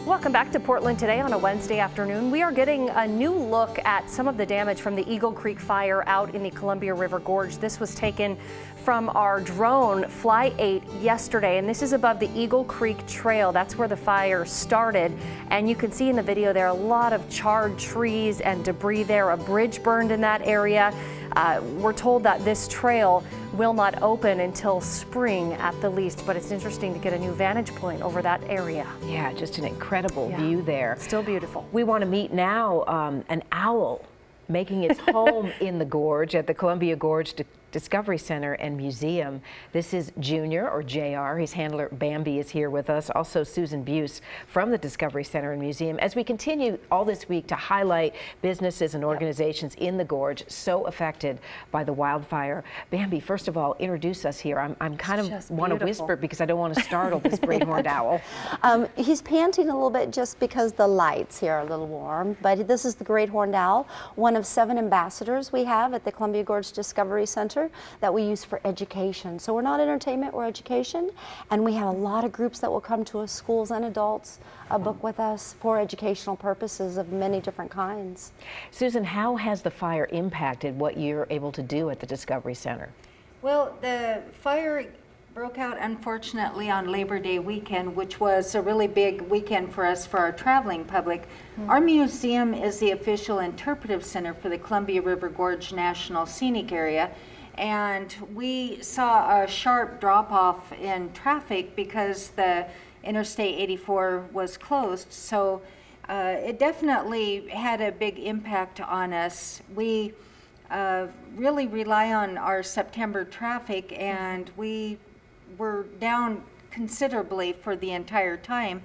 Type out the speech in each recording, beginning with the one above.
Welcome back to Portland today on a Wednesday afternoon. We are getting a new look at some of the damage from the Eagle Creek fire out in the Columbia River Gorge. This was taken from our drone Fly 8 yesterday, and this is above the Eagle Creek Trail. That's where the fire started, and you can see in the video there are a lot of charred trees and debris there. A bridge burned in that area. We're told that this trail will not open until spring at the least, but it's interesting to get a new vantage point over that area. Yeah, just an incredible view there. Still beautiful. We want to meet now an owl making its home in the gorge at the Columbia Gorge Discovery Center and Museum. This is Junior, or JR. His handler Bambi is here with us. Also Susan Buse from the Discovery Center and Museum. As we continue all this week to highlight businesses and organizations in the gorge so affected by the wildfire. Bambi, first of all, introduce us here. I'm kind of want to whisper because I don't want to startle this great horned owl. He's panting a little bit just because the lights here are a little warm, but this is the great horned owl, one of 7 ambassadors we have at the Columbia Gorge Discovery Center that we use for education. So we're not entertainment, we're education, and we have a lot of groups that will come to us, schools and adults, book with us for educational purposes of many different kinds. Susan, how has the fire impacted what you're able to do at the Discovery Center? Well, the fire broke out unfortunately on Labor Day weekend, which was a really big weekend for us, for our traveling public. Our museum is the official interpretive center for the Columbia River Gorge National Scenic Area, and we saw a sharp drop-off in traffic because the Interstate 84 was closed. So it definitely had a big impact on us. We really rely on our September traffic, and we were down considerably for the entire time.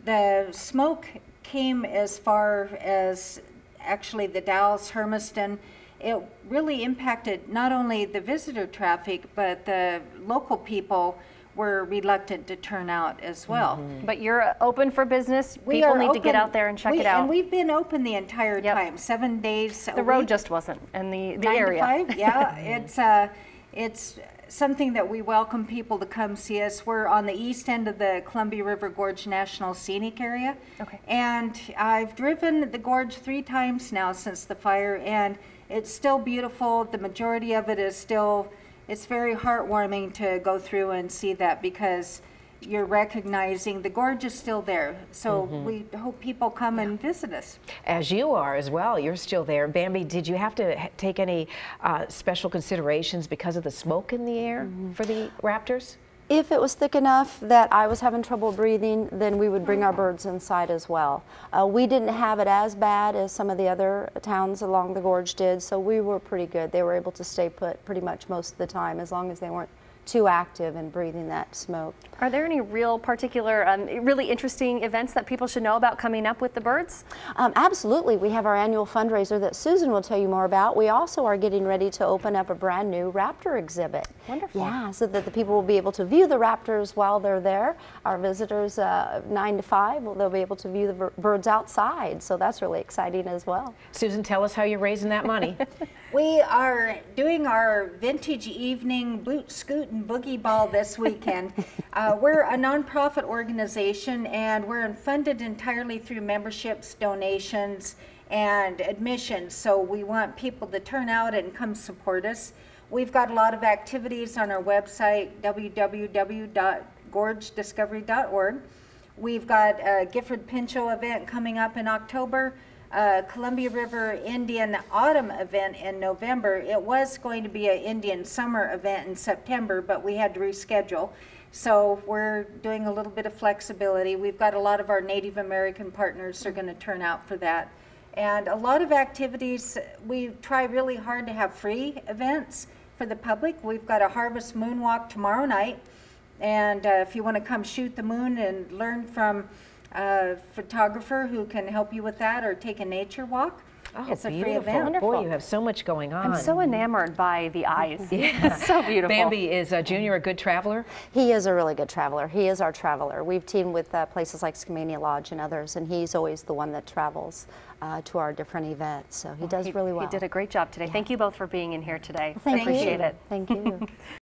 The smoke came as far as actually the Dalles, Hermiston. It really impacted not only the visitor traffic, but the local people were reluctant to turn out as well. But you're open for business. People need to get out there and check it out. And we've been open the entire time, 7 days a week. The road just wasn't, and the 9 area. to 5, it's something that we welcome people to come see us. We're on the east end of the Columbia River Gorge National Scenic Area. Okay. And I've driven the gorge 3 times now since the fire, and it's still beautiful. The majority of it is still, it's very heartwarming to go through and see that, because you're recognizing the gorge is still there. So we hope people come and visit us. As you are as well, you're still there. Bambi, did you have to take any special considerations because of the smoke in the air for the raptors? If it was thick enough that I was having trouble breathing, then we would bring our birds inside as well. We didn't have it as bad as some of the other towns along the gorge did, so we were pretty good. They were able to stay put pretty much most of the time, as long as they weren't too active in breathing that smoke. Are there any real particular, really interesting events that people should know about coming up with the birds? Absolutely. We have our annual fundraiser that Susan will tell you more about. We also are getting ready to open up a brand new raptor exhibit. Wonderful. Yeah, so that the people will be able to view the raptors while they're there. Our visitors, 9 to 5, they'll be able to view the birds outside. So that's really exciting as well. Susan, tell us how you're raising that money. We are doing our vintage evening boot, scoot, and boogie ball this weekend. We're a nonprofit organization, and we're funded entirely through memberships, donations, and admissions. So we want people to turn out and come support us. We've got a lot of activities on our website, www.gorgediscovery.org. We've got a Gifford Pinchot event coming up in October. Columbia River Indian Autumn event in November. It was going to be an Indian Summer event in September, but we had to reschedule. So we're doing a little bit of flexibility. We've got a lot of our Native American partners are going to turn out for that. And a lot of activities, we try really hard to have free events for the public. We've got a Harvest Moonwalk tomorrow night. And if you want to come shoot the moon and learn from a photographer who can help you with that, or take a nature walk. It's a free event. Wonderful. Boy, you have so much going on. I'm so enamored by the eyes. Yeah. So beautiful. Bambi, is Junior a good traveler? He is a really good traveler. He is our traveler. We've teamed with places like Skamania Lodge and others, and he's always the one that travels to our different events. So he does really well. He did a great job today. Yeah. Thank you both for being in here today. Thank you. Appreciate it. Thank you.